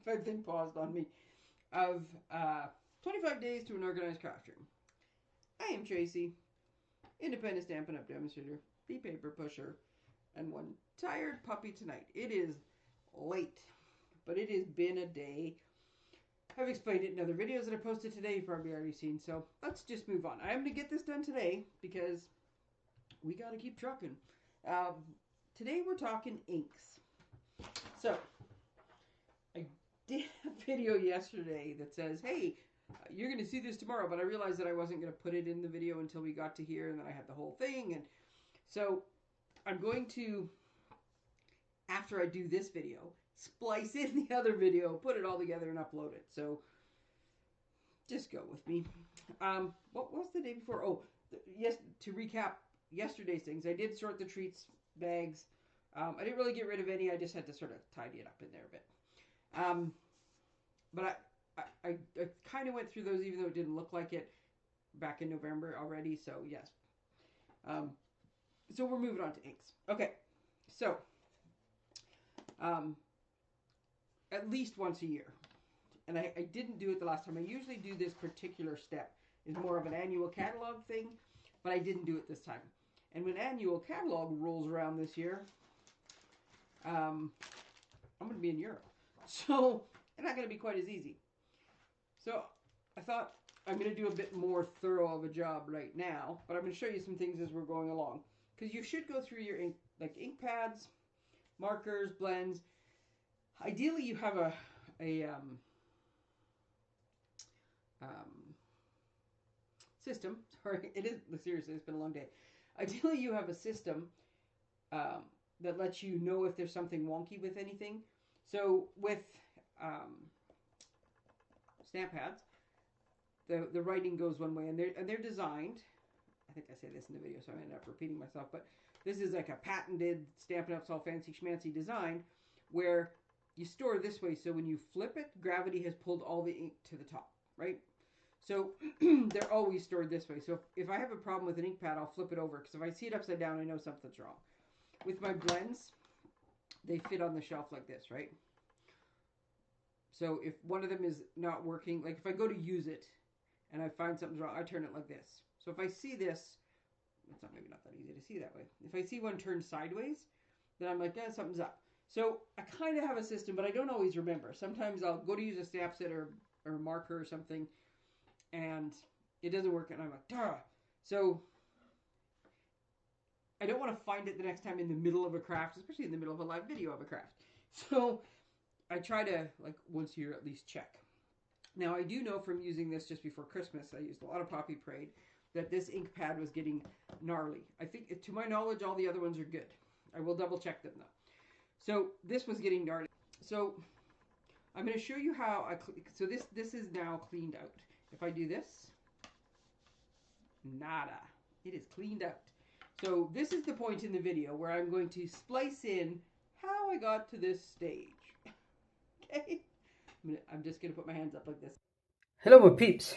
25 thing paused on me of 25 days to an organized craft room. I am Tracey, independent Stampin' Up! Demonstrator, the paper pusher, and one tired puppy tonight. It is late, but it has been a day. I've explained it in other videos that I posted today. You've probably already seen, so let's just move on. I am going to get this done today because we got to keep trucking. Today we're talking inks. So, I did a video yesterday that says, hey, you're going to see this tomorrow, but I realized that I wasn't going to put it in the video until we got to here, and then I had the whole thing, and so I'm going to, after I do this video, splice in the other video, put it all together, and upload it. So, just go with me. What was the day before? Oh, yes. To recap yesterday's things, I did sort the treats bags. I didn't really get rid of any. I just had to sort of tidy it up in there a bit. But I kind of went through those, even though it didn't look like it back in November already. So yes. So we're moving on to inks. Okay. So at least once a year, and I didn't do it the last time. I usually do this particular step. It's more of an annual catalog thing, but I didn't do it this time. And when annual catalog rolls around this year, I'm going to be in Europe. So it's not going to be quite as easy. So I thought I'm going to do a bit more thorough of a job right now, but I'm going to show you some things as we're going along. Because you should go through your ink, like ink pads, markers, blends. Ideally, you have a system. Sorry, it is, seriously, it's been a long day. Ideally, you have a system that lets you know if there's something wonky with anything. So with stamp pads, the writing goes one way, and they're designed. I think I say this in the video, so I ended up repeating myself. But this is like a patented Stampin' Up's all fancy schmancy design, where you store this way. So when you flip it, gravity has pulled all the ink to the top, right? So they're always stored this way. So if I have a problem with an ink pad, I'll flip it over, because if I see it upside down, I know something's wrong. With my blends, they fit on the shelf like this, right? So if one of them is not working, like if I go to use it and I find something's wrong, I turn it like this. So if I see this, it's not maybe not that easy to see that way. If I see one turned sideways, then I'm like, something's up. So I kind of have a system, but I don't always remember. Sometimes I'll go to use a stamp set or a marker or something, and it doesn't work, and I'm like, duh. So I don't want to find it the next time in the middle of a craft, especially in the middle of a live video of a craft. So I try to, like, once a year at least check. Now, I do know from using this just before Christmas, I used a lot of Poppy Parade, that this ink pad was getting gnarly. I think, to my knowledge, all the other ones are good. I will double check them, though. So this was getting gnarly. So I'm going to show you how so this is now cleaned out. If I do this, nada. It is cleaned out. So this is the point in the video where I'm going to splice in how I got to this stage. Okay? I'm just going to put my hands up like this. Hello, my peeps.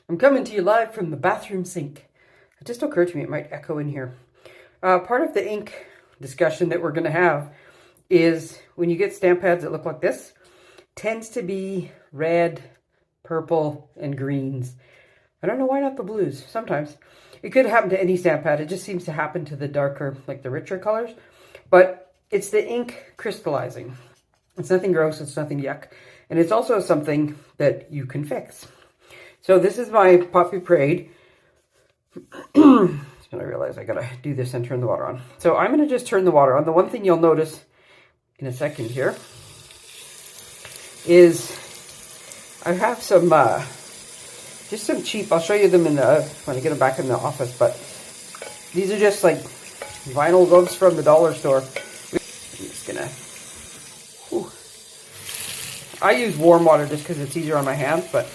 I'm coming to you live from the bathroom sink. It just occurred to me it might echo in here. Part of the ink discussion that we're going to have is when you get stamp pads that look like this, tends to be red, purple, and greens. I don't know why not the blues. Sometimes. It could happen to any stamp pad. It just seems to happen to the darker, like the richer colors. But it's the ink crystallizing. It's nothing gross. It's nothing yuck. And it's also something that you can fix. So this is my Poppy Parade. I realize I gotta do this and turn the water on. So I'm gonna just turn the water on. The one thing you'll notice in a second here is I have some, just some cheap, I'll show you them in the, when I get them back in the office, but these are just like vinyl gloves from the dollar store. I'm just gonna, whew. I use warm water just because it's easier on my hands, but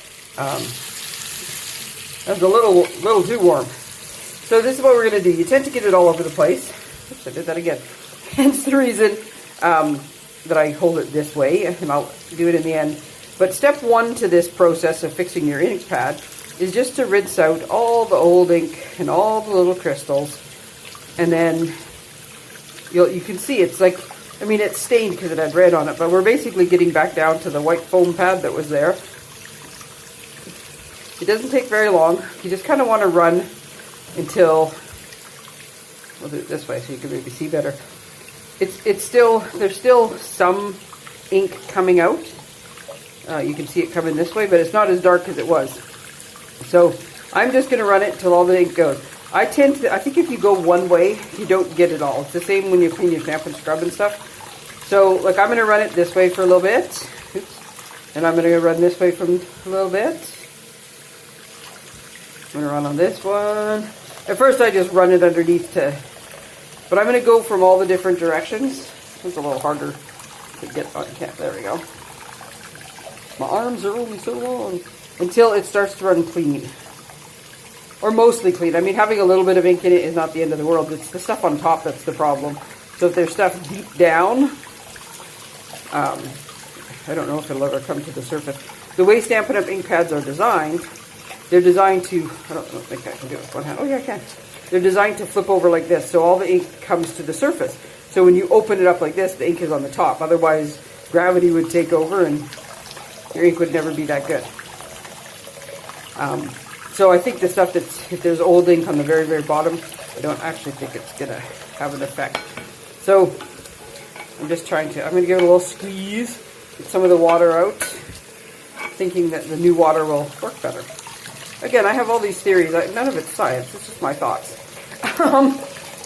that's a little too warm. So this is what we're gonna do. You tend to get it all over the place. Oops, I did that again. Hence the reason that I hold it this way, and I'll do it in the end. But step one to this process of fixing your ink pad is just to rinse out all the old ink and all the little crystals. And then you can see it's like I mean, it's stained because it had red on it, but we're basically getting back down to the white foam pad that was there. It doesn't take very long. You just kind of want to run until, we'll do it this way so you can maybe see better. It's still, there's still some ink coming out. You can see it coming this way, but it's not as dark as it was. So I'm just going to run it until all the ink goes. I think if you go one way, you don't get it all. It's the same when you clean your Stampin' scrub and stuff. So, like, I'm going to run it this way for a little bit. Oops. And I'm going to run this way from a little bit. I'm going to run on this one. At first, I just run it underneath but I'm going to go from all the different directions. It's a little harder to get on camp. There we go. My arms are only so long. Until it starts to run clean. Or mostly clean. I mean, having a little bit of ink in it is not the end of the world. It's the stuff on top that's the problem. So if there's stuff deep down, I don't know if it'll ever come to the surface. The way Stampin' Up! Ink pads are designed, they're designed to, I don't think I can do it with one hand. Oh yeah, I can. They're designed to flip over like this, so all the ink comes to the surface. So when you open it up like this, the ink is on the top. Otherwise, gravity would take over and your ink would never be that good. So I think the stuff that's, if there's old ink on the very, very bottom, I don't actually think it's going to have an effect. So I'm just I'm going to give it a little squeeze, get some of the water out, thinking that the new water will work better. Again, I have all these theories. None of it's science. It's just my thoughts.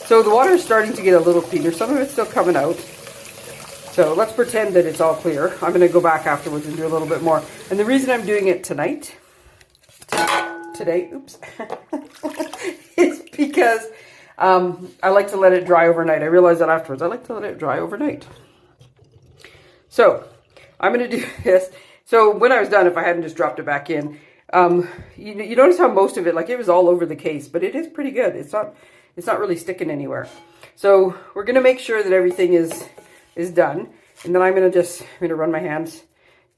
So the water is starting to get a little cleaner. Some of it's still coming out. So let's pretend that it's all clear. I'm going to go back afterwards and do a little bit more. And the reason I'm doing it today, oops, is because I like to let it dry overnight. I realized that afterwards. I like to let it dry overnight. So I'm going to do this. So when I was done, if I hadn't just dropped it back in, you notice how most of it, like it was all over the case, but it is pretty good. It's not really sticking anywhere. So we're going to make sure that everything is done. And then I'm going to run my hands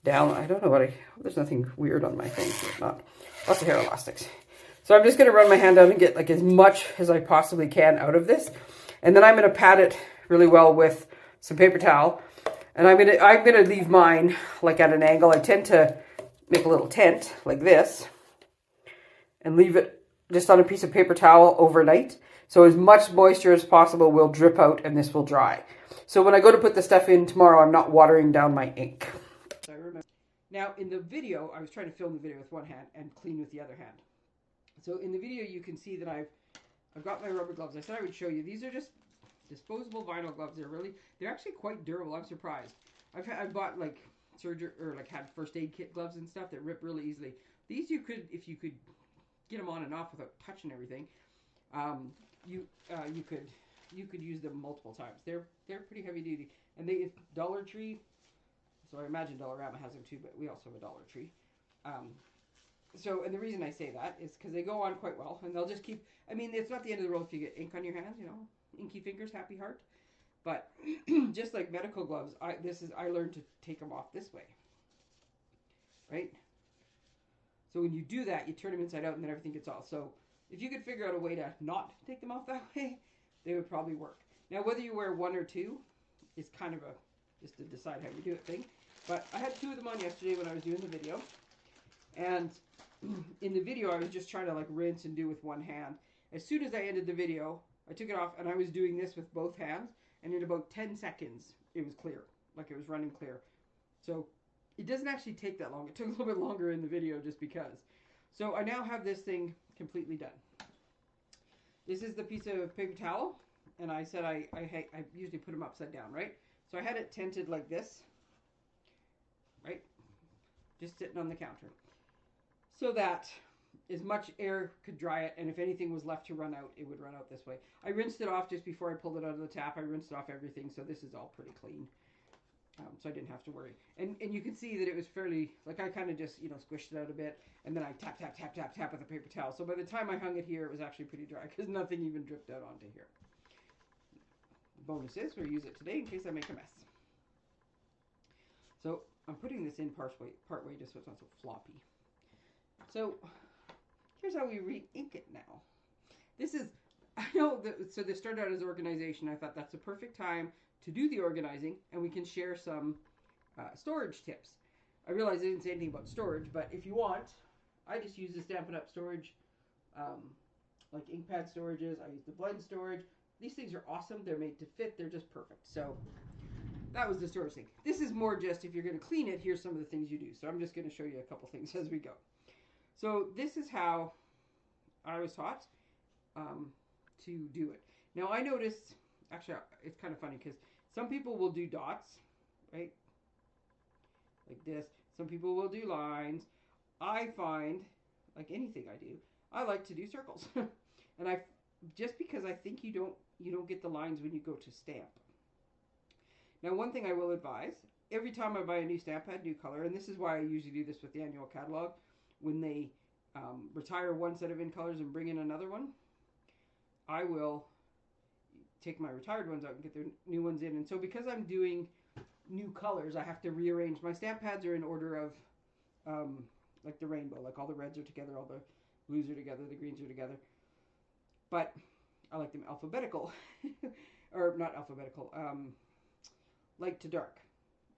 down. I don't know there's nothing weird on my thing. There's not. Lots of hair elastics. So I'm just going to run my hand down and get like as much as I possibly can out of this. And then I'm going to pat it really well with some paper towel. And I'm going to leave mine like at an angle. I tend to make a little tent like this and leave it just on a piece of paper towel overnight. So as much moisture as possible will drip out and this will dry. So when I go to put the stuff in tomorrow, I'm not watering down my ink. Now, in the video, I was trying to film the video with one hand and clean with the other hand. So in the video, you can see that I've got my rubber gloves. I said I would show you. These are just disposable vinyl gloves. They're actually quite durable. I'm surprised. I've bought like had first aid kit gloves and stuff that rip really easily. These if you could get them on and off without touching everything, you could use them multiple times. They're pretty heavy duty, and Dollar Tree. So I imagine Dollarama has them too, but we also have a Dollar Tree. And the reason I say that is because they go on quite well, and they'll just keep, I mean, it's not the end of the world if you get ink on your hands, inky fingers, happy heart. But just like medical gloves, I learned to take them off this way, right? So when you do that, you turn them inside out, and then everything gets off. So if you could figure out a way to not take them off that way, they would probably work. Now, whether you wear one or two is kind of just to decide how you do it thing. But I had 2 of them on yesterday when I was doing the video. And in the video, I was just trying to like rinse and do with one hand. As soon as I ended the video, I took it off and I was doing this with both hands. And in about 10 seconds, it was clear. Like it was running clear. So it doesn't actually take that long. It took a little bit longer in the video just because. So I now have this thing completely done. This is the piece of paper towel. And I said I usually put them upside down, right? So I had it tented like this. Right? Just sitting on the counter. So that as much air could dry it, and if anything was left to run out, it would run out this way. I rinsed it off just before I pulled it out of the tap. I rinsed off everything, so this is all pretty clean. So I didn't have to worry. And you can see that it was fairly, like I kind of just, squished it out a bit, and then I tap with a paper towel. So by the time I hung it here, it was actually pretty dry, because nothing even dripped out onto here. The bonus is, we'll use it today in case I make a mess. So I'm putting this in part way just so it's not so floppy. So here's how we re-ink it now. This is, I know that, so this started out as organization. I thought that's the perfect time to do the organizing, and we can share some storage tips. I realize I didn't say anything about storage, but if you want, I just use the Stampin' Up! Storage, like ink pad storages. I use the blend storage. These things are awesome. They're made to fit. They're just perfect. So that was the storage thing. This is more just if you're going to clean it, here's some of the things you do. So I'm just going to show you a couple things as we go. So this is how I was taught to do it. Now I noticed, actually it's kind of funny because some people will do dots, right? Like this. Some people will do lines. I find, like anything I do, I like to do circles. And just because I think you don't get the lines when you go to stamp. Now one thing I will advise, every time I buy a new stamp pad, new color, and this is why I usually do this with the annual catalog, when they retire one set of in colors and bring in another one, I will take my retired ones out and get their new ones in. And so because I'm doing new colors, I have to rearrange. My stamp pads are in order of like the rainbow, like all the reds are together, all the blues are together, the greens are together. But I like them alphabetical, or not alphabetical, light to dark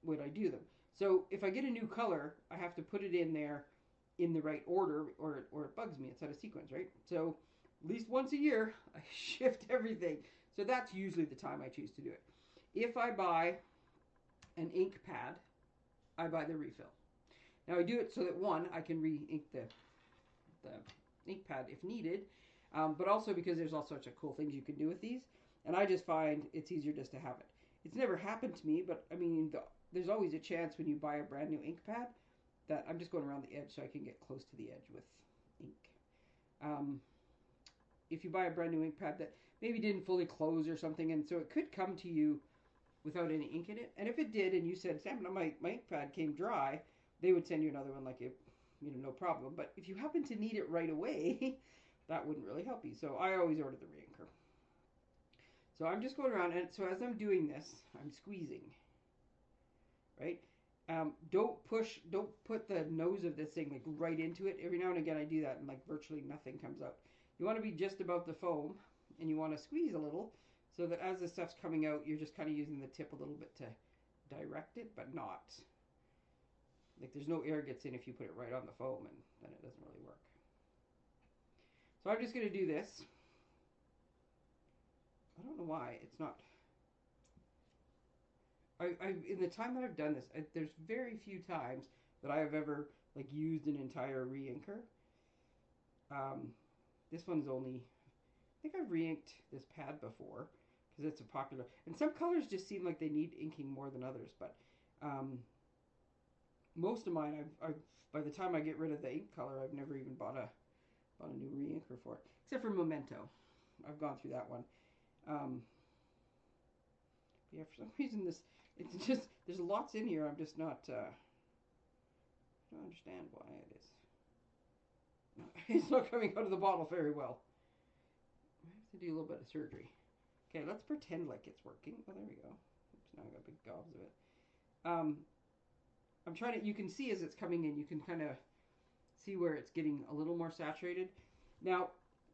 when I do them. So if I get a new color, I have to put it in there in the right order, or it bugs me. It's out of sequence, right? So at least once a year, I shift everything. So that's usually the time I choose to do it. If I buy an ink pad, I buy the refill. Now I do it so that one, I can re-ink the ink pad if needed, but also because there's all sorts of cool things you can do with these, and I just find it's easier just to have it. It's never happened to me, but I mean, there's always a chance when you buy a brand new ink pad that I'm just going around the edge so I can get close to the edge with ink. If you buy a brand new ink pad that maybe didn't fully close or something, and so it could come to you without any ink in it, and if it did and you said, Sam, my ink pad came dry, they would send you another one like it, no problem. But if you happen to need it right away, that wouldn't really help you. So I always order the reinker. So I'm just going around, and so as I'm doing this, I'm squeezing, right? Don't put the nose of this thing like right into it. Every now and again I do that and like virtually nothing comes out. You want to be just above the foam, and you want to squeeze a little so that as the stuff's coming out, you're just kind of using the tip a little bit to direct it, but not. Like there's no air gets in if you put it right on the foam, and then it doesn't really work. So I'm just going to do this. I don't know why it's not. In the time that I've done this, there's very few times that I have ever like used an entire re-inker. This one's only, I think I've re-inked this pad before because it's a popular, and some colors just seem like they need inking more than others, but most of mine, I've by the time I get rid of the ink color, I've never even bought a new re-inker for it, except for Memento. I've gone through that one. Yeah, for some reason it's just, there's lots in here. I'm just not, I don't understand why it is. It's not coming out of the bottle very well. I have to do a little bit of surgery. Okay, let's pretend like it's working. Oh, there we go. Oops, now I got big gobs of it. I'm trying to, you can see as it's coming in, you can kind of see where it's getting a little more saturated. Now,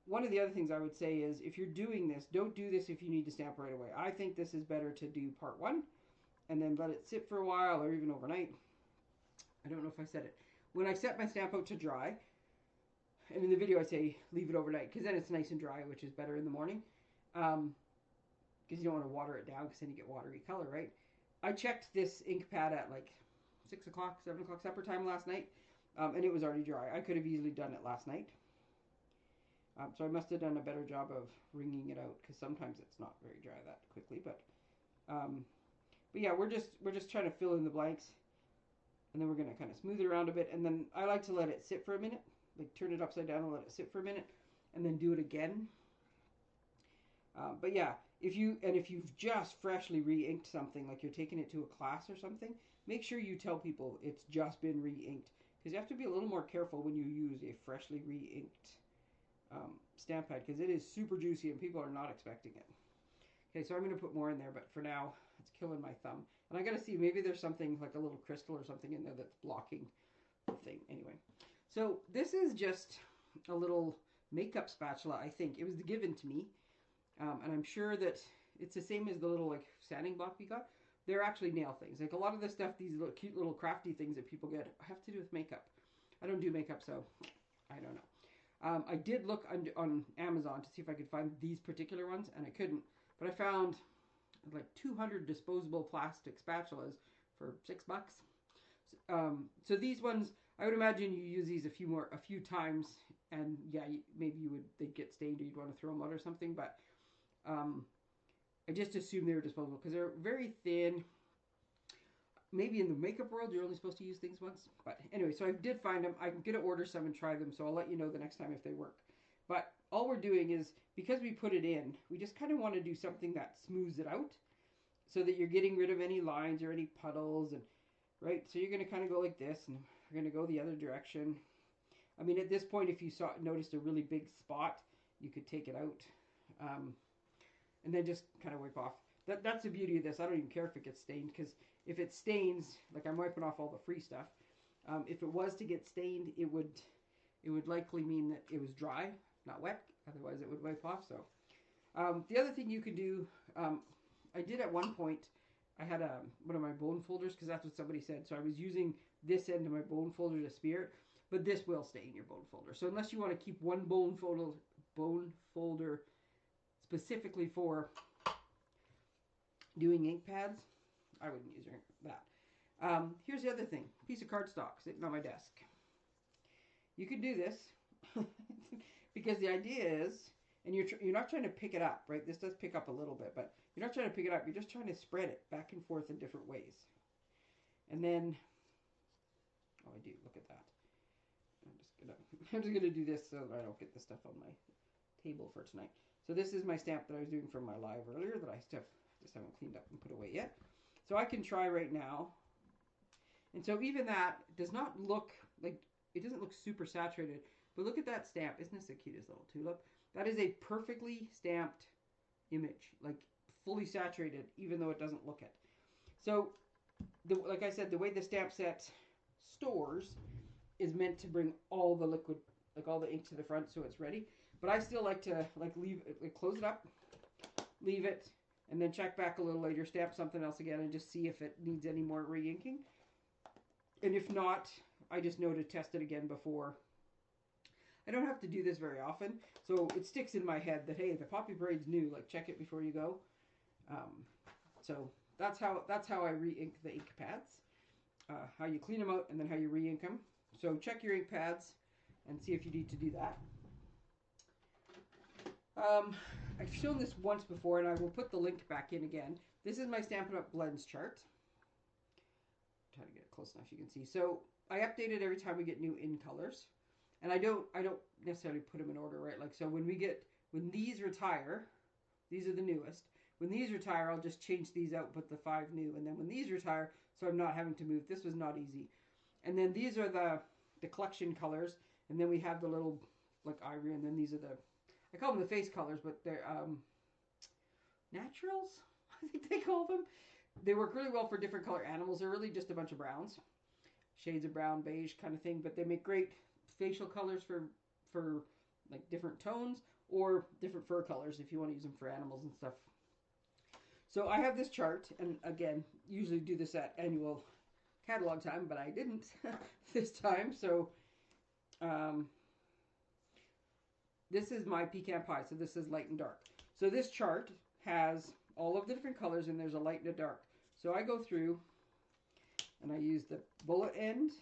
one of the other things I would say is if you're doing this, don't do this if you need to stamp right away. I think this is better to do part one and then let it sit for a while or even overnight. I don't know if I said it. When I set my stamp out to dry, and in the video I say leave it overnight because then it's nice and dry, which is better in the morning. Because you don't want to water it down because then you get watery color, right? I checked this ink pad at like 6 o'clock, 7 o'clock supper time last night, and it was already dry. I could have easily done it last night. So I must have done a better job of wringing it out because sometimes it's not very dry that quickly. But yeah, we're just trying to fill in the blanks, and then we're going to kind of smooth it around a bit, and then I like to let it sit for a minute, like turn it upside down and let it sit for a minute, and then do it again. But yeah, if you've just freshly re-inked something, like you're taking it to a class or something, make sure you tell people it's just been re-inked, because you have to be a little more careful when you use a freshly re-inked stamp pad, because it is super juicy and people are not expecting it. Okay, so I'm going to put more in there, but for now it's killing my thumb, and I got to see, maybe there's something like a little crystal or something in there that's blocking the thing. Anyway, so this is just a little makeup spatula. I think it was given to me, and I'm sure that it's the same as the little like sanding block we got. They're actually nail things. Like a lot of the stuff, these little cute little crafty things that people get have to do with makeup. I don't do makeup, so I don't know. I did look on Amazon to see if I could find these particular ones, and I couldn't. But I found like 200 disposable plastic spatulas for $6. So these ones, I would imagine you use these a few times, and yeah, maybe they'd get stained or you'd want to throw them out or something. But I just assumed they were disposable because they're very thin. Maybe in the makeup world, you're only supposed to use things once. But anyway, so I did find them. I'm going to order some and try them, so I'll let you know the next time if they work. But all we're doing is, because we put it in, we just kind of want to do something that smooths it out so that you're getting rid of any lines or any puddles. And right, so you're going to kind of go like this, and we're going to go the other direction. I mean, at this point, if you noticed a really big spot, you could take it out. And then just kind of wipe off. That's the beauty of this. I don't even care if it gets stained, because if it stains, like I'm wiping off all the free stuff, if it was to get stained, it would likely mean that it was dry, not wet. Otherwise, it would wipe off. So the other thing you could do, I did at one point, I had one of my bone folders, because that's what somebody said. So I was using this end of my bone folder to smear it, but this will stain your bone folder. So unless you want to keep one bone folder specifically for doing ink pads, I wouldn't use that. Here's the other thing. Piece of cardstock sitting on my desk. You can do this because the idea is, and you're not trying to pick it up, right? This does pick up a little bit, but you're not trying to pick it up. You're just trying to spread it back and forth in different ways. And then, oh, I do. Look at that. I'm just gonna do this so that I don't get this stuff on my table for tonight. So this is my stamp that I was doing from my live earlier that I just haven't cleaned up and put away yet. So I can try right now. And so even that does not look like, it doesn't look super saturated, but look at that stamp. Isn't this the cutest little tulip? That is a perfectly stamped image, like fully saturated, even though it doesn't look it. So like I said, the way the stamp set stores is meant to bring all the liquid, like all the ink to the front so it's ready. But I still like to leave it, like close it up, leave it, and then check back a little later, stamp something else again, and just see if it needs any more re-inking. And if not, I just know to test it again before. I don't have to do this very often, so it sticks in my head that, hey, the Poppy Parade's new, like check it before you go. So that's how I re-ink the ink pads. How you clean them out and then how you re-ink them. So check your ink pads and see if you need to do that. I've shown this once before, and I will put the link back in again. This is my Stampin' Up! Blends chart. Try to get it close enough you can see. So I update it every time we get new in colors, and I don't necessarily put them in order, right? Like, so when these retire, these are the newest. When these retire, I'll just change these out, put the 5 new, and then when these retire, so I'm not having to move. This was not easy. And then these are the collection colors, and then we have the little like ivory, and then these are I call them the face colors, but they're naturals, I think they call them. They work really well for different color animals. They're really just a bunch of browns, shades of brown, beige kind of thing, but they make great facial colors for like different tones, or different fur colors if you want to use them for animals and stuff. So I have this chart, and again, usually do this at annual catalog time, but I didn't this time. So this is my pecan pie, so this is light and dark. So this chart has all of the different colors, and there's a light and a dark. So I go through, and I use the bullet end,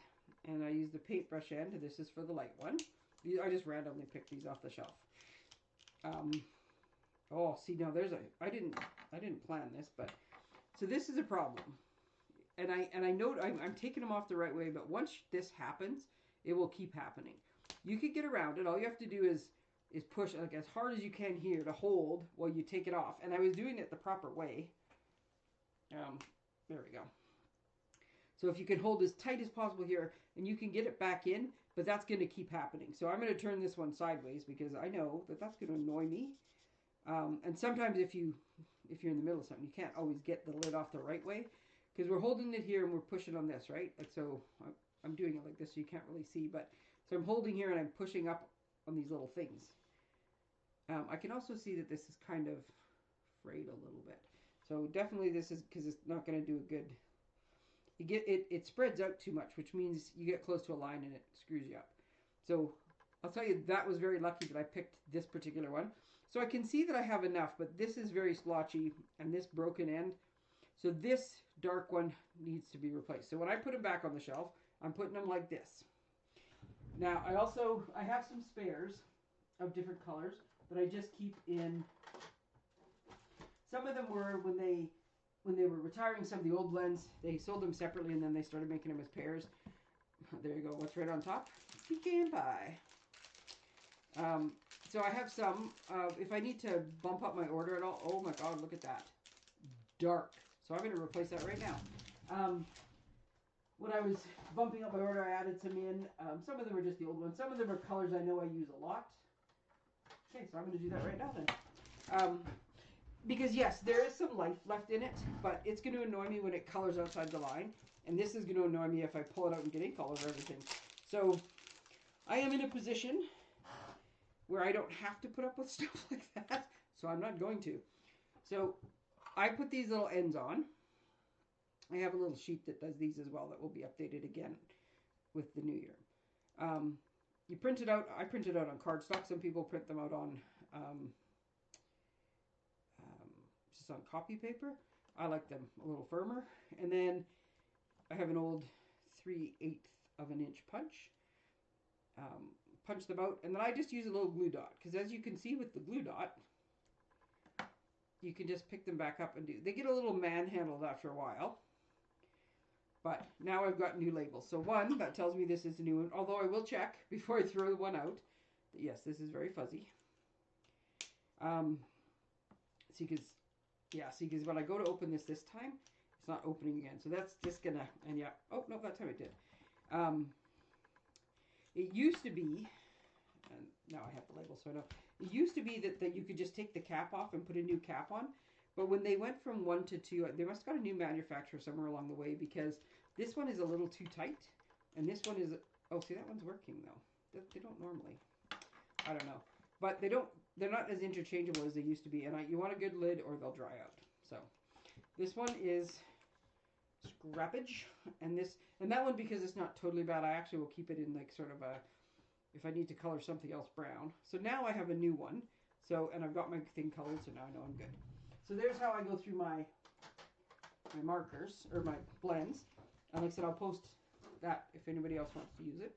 and I use the paintbrush end. This is for the light one. I just randomly picked these off the shelf. Oh, see, now I didn't plan this, but so this is a problem. And I know I'm taking them off the right way, but once this happens, it will keep happening. You can get around it. All you have to do is push like as hard as you can here to hold while you take it off. And I was doing it the proper way. There we go. So if you can hold as tight as possible here, and you can get it back in, but that's going to keep happening. So I'm going to turn this one sideways because I know that that's going to annoy me. And sometimes if you're in the middle of something, you can't always get the lid off the right way, because we're holding it here and we're pushing on this, right? Like, so I'm doing it like this so you can't really see, but so I'm holding here and I'm pushing up on these little things. I can also see that this is kind of frayed a little bit. So definitely this is, because it's not going to do a good, it spreads out too much, which means you get close to a line and it screws you up. So I'll tell you, that was very lucky that I picked this particular one. So I can see that I have enough, but this is very splotchy and this broken end. So this dark one needs to be replaced. So when I put them back on the shelf, I'm putting them like this. Now I have some spares of different colors that I just keep in. Some of them were when they were retiring some of the old blends, they sold them separately and then they started making them as pairs. There you go. What's right on top? Pecan pie. So I have some. If I need to bump up my order at all, oh my God, look at that. Dark. So I'm going to replace that right now. When I was bumping up my order, I added some in. Some of them are just the old ones. Some of them are colors I know I use a lot. Okay, so I'm going to do that right now then. Because yes, there is some life left in it, but it's going to annoy me when it colors outside the line. And this is going to annoy me if I pull it out and get ink all over everything. So I am in a position where I don't have to put up with stuff like that. So I'm not going to. So I put these little ends on. I have a little sheet that does these as well that will be updated again with the new year. You print it out. I print it out on cardstock. Some people print them out on just on copy paper. I like them a little firmer. And then I have an old 3/8 of an inch punch. Punch them out, and then I just use a little glue dot, because as you can see with the glue dot, you can just pick them back up and do. They get a little manhandled after a while, but now I've got new labels. So one, that tells me this is a new one, although I will check before I throw one out. Yes, this is very fuzzy. See, because when I go to open this time, it's not opening again. So that's just gonna, and yeah, oh no, that time it did. It used to be, and now I have the label, so I know. It used to be that you could just take the cap off and put a new cap on. But when they went from 1 to 2, they must have got a new manufacturer somewhere along the way, because this one is a little too tight. And this one is, oh, see, that one's working though. They don't normally. I don't know. But they're not as interchangeable as they used to be. And you want a good lid or they'll dry out. So this one is scrappage, and that one, because it's not totally bad, I actually will keep it in like sort of a, if I need to color something else brown. So now I have a new one. So, and I've got my thing colored, so now I know I'm good. So there's how I go through my markers, or my blends. And like I said, I'll post that if anybody else wants to use it.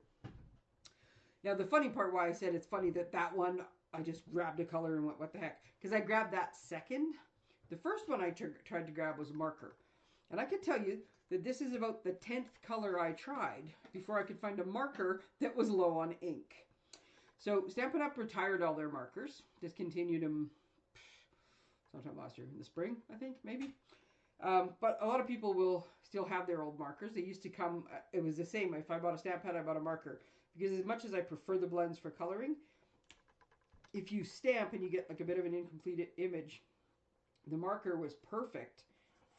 Now the funny part, why I said it's funny that one, I just grabbed a color and went, what the heck? Because I grabbed that second. The first one I tried to grab was marker. And I can tell you that this is about the 10th color I tried before I could find a marker that was low on ink. So Stampin' Up! Retired all their markers, discontinued them sometime last year in the spring, I think, maybe. But a lot of people will still have their old markers. They used to come, it was the same. If I bought a stamp pad, I bought a marker. Because as much as I prefer the blends for coloring, if you stamp and you get like a bit of an incomplete image, the marker was perfect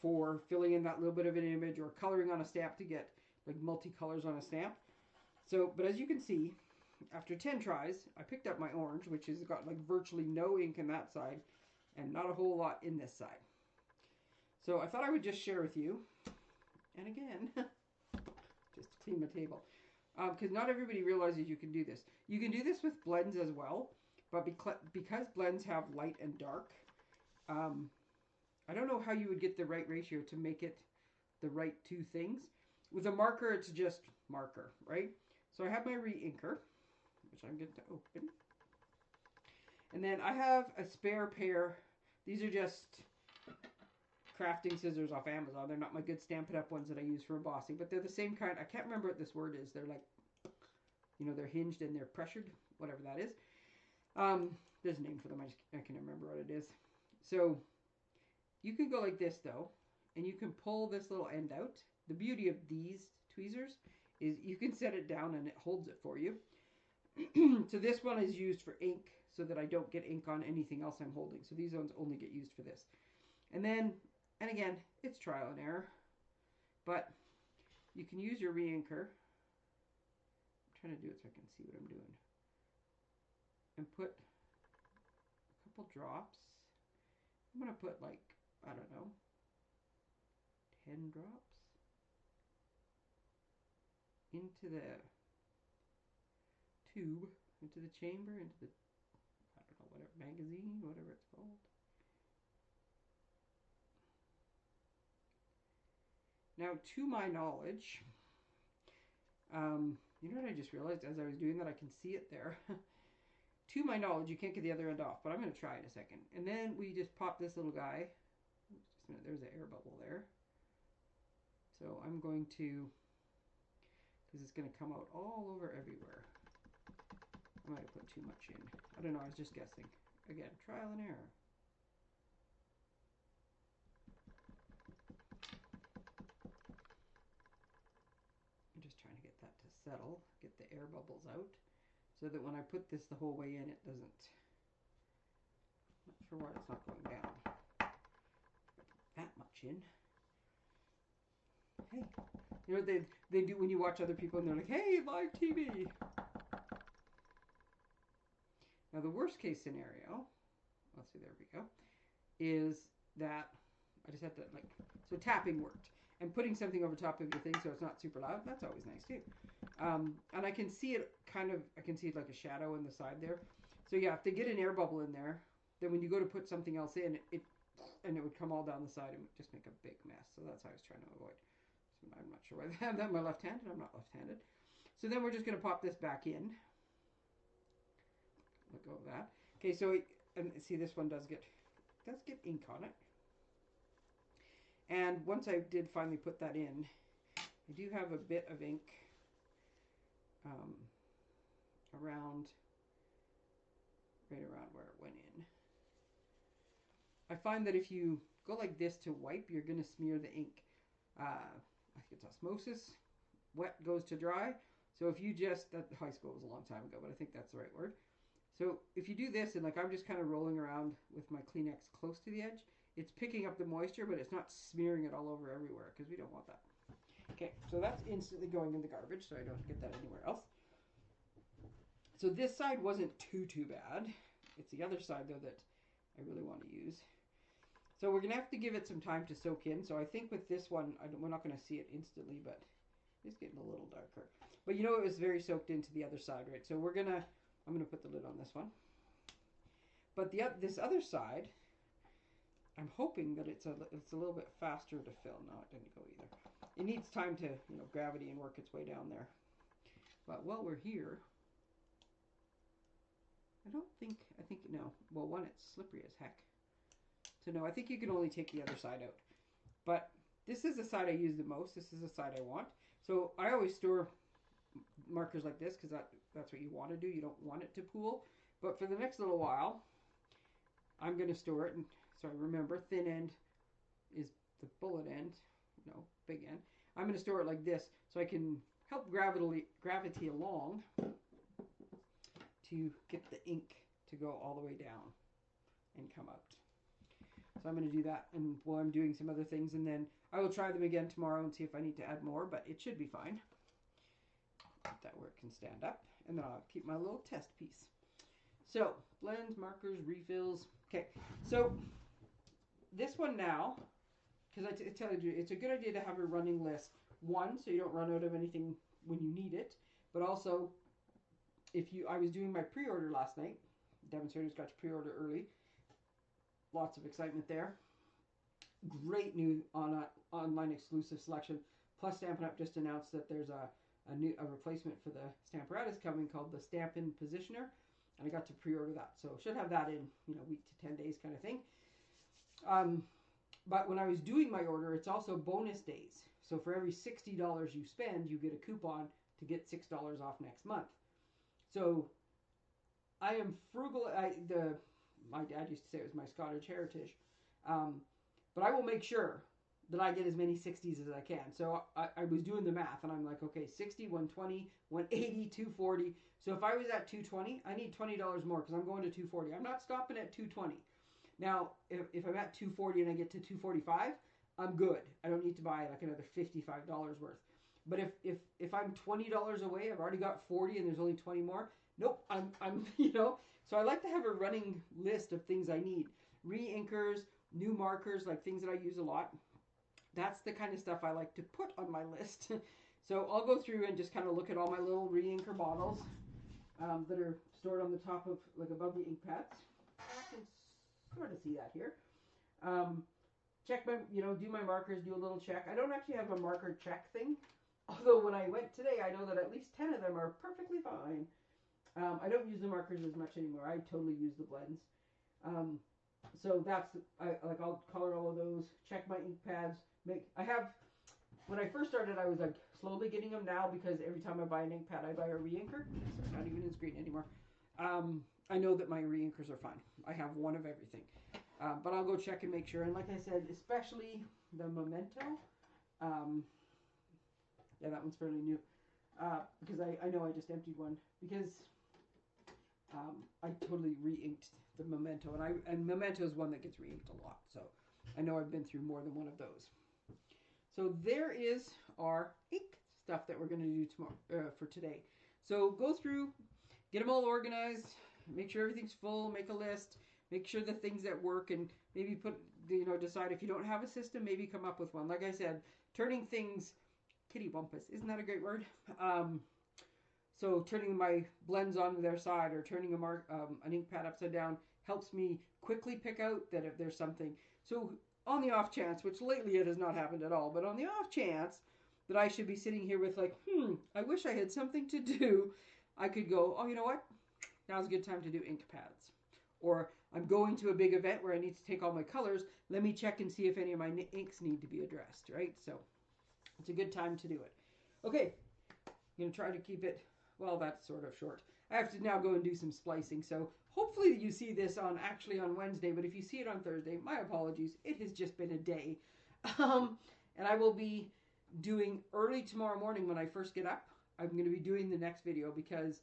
for filling in that little bit of an image or coloring on a stamp to get like multicolors on a stamp. So, but as you can see, after 10 tries, I picked up my orange, which has got like virtually no ink in that side and not a whole lot in this side. So I thought I would just share with you, and again, just to clean my table, because not everybody realizes you can do this. You can do this with blends as well, but because blends have light and dark, I don't know how you would get the right ratio to make it the right two things. With a marker, it's just marker, right? So I have my re-inker, which I'm going to open. And then I have a spare pair. These are just crafting scissors off Amazon. They're not my good Stampin' Up! Ones that I use for embossing, but they're the same kind. I can't remember what this word is. They're like, you know, they're hinged and they're pressured, whatever that is. There's a name for them. I can't remember what it is. So you can go like this though, and you can pull this little end out. The beauty of these tweezers is you can set it down and it holds it for you. So this one is used for ink so that I don't get ink on anything else I'm holding. So these ones only get used for this. And then, and again, it's trial and error, but you can use your re-inker. I'm trying to do it so I can see what I'm doing. And put a couple drops I'm going to put like, I don't know, 10 drops into the tube, into the chamber, into the, I don't know, whatever, magazine, whatever it's called. Now, to my knowledge, you know what I just realized as I was doing that? I can see it there. To my knowledge, you can't get the other end off, but I'm going to try in a second. And then we just pop this little guy. Just a minute, there's an air bubble there. So I'm going to, because it's going to come out all over everywhere. I might have put too much in. I don't know, I was just guessing. Again, trial and error. I'm just trying to get that to settle, get the air bubbles out, so that when I put this the whole way in, it doesn't, not sure why it's not going down. That much in. Hey, you know what they do when you watch other people and they're like, hey, live TV. Now the worst case scenario, let's see, there we go, is that I just had to like, so tapping worked. And putting something over top of your thing so it's not super loud, that's always nice too. And I can see it kind of, I can see it like a shadow in the side there. So yeah, if they get an air bubble in there, then when you go to put something else in, it would come all down the side and just make a big mess. So that's how I was trying to avoid. So I'm not sure why I have that in my left-handed. I'm not left-handed. So then we're just going to pop this back in. Let go of that. Okay, so and see, this one does get ink on it. And once I did finally put that in, I do have a bit of ink around, right around where it went in. I find that if you go like this to wipe, you're going to smear the ink. I think it's osmosis. Wet goes to dry. So if you just, that high school was a long time ago, but I think that's the right word. So if you do this, and like I'm just kind of rolling around with my Kleenex close to the edge, it's picking up the moisture, but it's not smearing it all over everywhere, because we don't want that. Okay, so that's instantly going in the garbage, so I don't get that anywhere else. So this side wasn't too bad. It's the other side, though, that I really want to use. So we're going to have to give it some time to soak in. So I think with this one, we're not going to see it instantly, but it's getting a little darker. But you know it was very soaked into the other side, right? So I'm going to put the lid on this one. But this other side, I'm hoping that it's a little bit faster to fill. No, it didn't go either. It needs time to, gravity and work its way down there. But while we're here, I think, no. Well, one, it's slippery as heck. So no, I think you can only take the other side out. But this is the side I use the most. This is the side I want. So I always store markers like this because that's what you want to do. You don't want it to pool. But for the next little while, I'm going to store it. And so remember, thin end is the bullet end. No, big end. I'm going to store it like this so I can help gravity along to get the ink to go all the way down and come out. So I'm going to do that, and while I'm doing some other things, and then I will try them again tomorrow and see if I need to add more, but it should be fine. Put that where it can stand up, and then I'll keep my little test piece. So, blends, markers, refills. Okay, so this one now, because I tell you, it's a good idea to have a running list. One, so you don't run out of anything when you need it, but also, I was doing my pre-order last night. Demonstrators got to pre-order early. Lots of excitement there. Great new online exclusive selection. Plus, Stampin' Up! Just announced that there's a replacement for the Stamparatus coming called the Stampin' Positioner, and I got to pre-order that. So should have that in week to 10 days kind of thing. But when I was doing my order, it's also bonus days. So for every $60 you spend, you get a coupon to get $6 off next month. So I am frugal. My dad used to say it was my Scottish heritage. But I will make sure that I get as many 60s as I can. So I was doing the math, and I'm like, okay, 60, 120, 180, 240. So if I was at 220, I need $20 more because I'm going to 240. I'm not stopping at 220. Now, if I'm at 240 and I get to 245, I'm good. I don't need to buy like another $55 worth. But if I'm $20 away, I've already got 40 and there's only 20 more. Nope, I'm So I like to have a running list of things I need. Re-inkers, new markers, like things that I use a lot. That's the kind of stuff I like to put on my list. So I'll go through and just kind of look at all my little re-inker bottles that are stored on the top of, like above the ink pads. You can sort of see that here. Check my, do my markers, do a little check. I don't actually have a marker check thing. Although when I went today, I know that at least 10 of them are perfectly fine. I don't use the markers as much anymore. I totally use the blends. So that's, I'll color all of those, check my ink pads. When I first started, I was like slowly getting them now because every time I buy an ink pad, I buy a re-inker. So not even in screen anymore. I know that my re-inkers are fine. I have one of everything. But I'll go check and make sure. And like I said, especially the Memento. Yeah, that one's fairly new. Because I know I just emptied one. Because I totally re-inked the Memento. And Memento is one that gets re-inked a lot. So I know I've been through more than one of those. So there is our ink stuff that we're going to do tomorrow for today. So go through, get them all organized, make sure everything's full, make a list, make sure the things that work, and maybe decide if you don't have a system, maybe come up with one. Like I said, turning things kitty bumpus, isn't that a great word? So turning my blends on their side or turning an ink pad upside down helps me quickly pick out that if there's something. So on the off chance, which lately it has not happened at all, but on the off chance that I should be sitting here with like, I wish I had something to do, I could go, oh, you know what? Now's a good time to do ink pads. Or I'm going to a big event where I need to take all my colors. Let me check and see if any of my inks need to be addressed, right? So it's a good time to do it. Okay, I'm going to try to keep it, well, that's sort of short. I have to now go and do some splicing. So hopefully you see this on Wednesday, but if you see it on Thursday, my apologies. It has just been a day. And I will be doing early tomorrow morning when I first get up. I'm going to be doing the next video because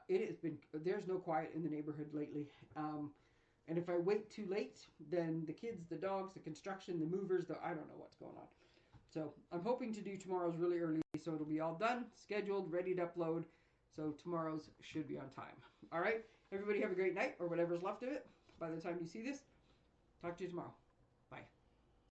there's no quiet in the neighborhood lately. And if I wait too late, then the kids, the dogs, the construction, the movers, I don't know what's going on. So I'm hoping to do tomorrow's really early, so it'll be all done, scheduled, ready to upload. So tomorrow's should be on time. All right, everybody have a great night, or whatever's left of it by the time you see this. Talk to you tomorrow.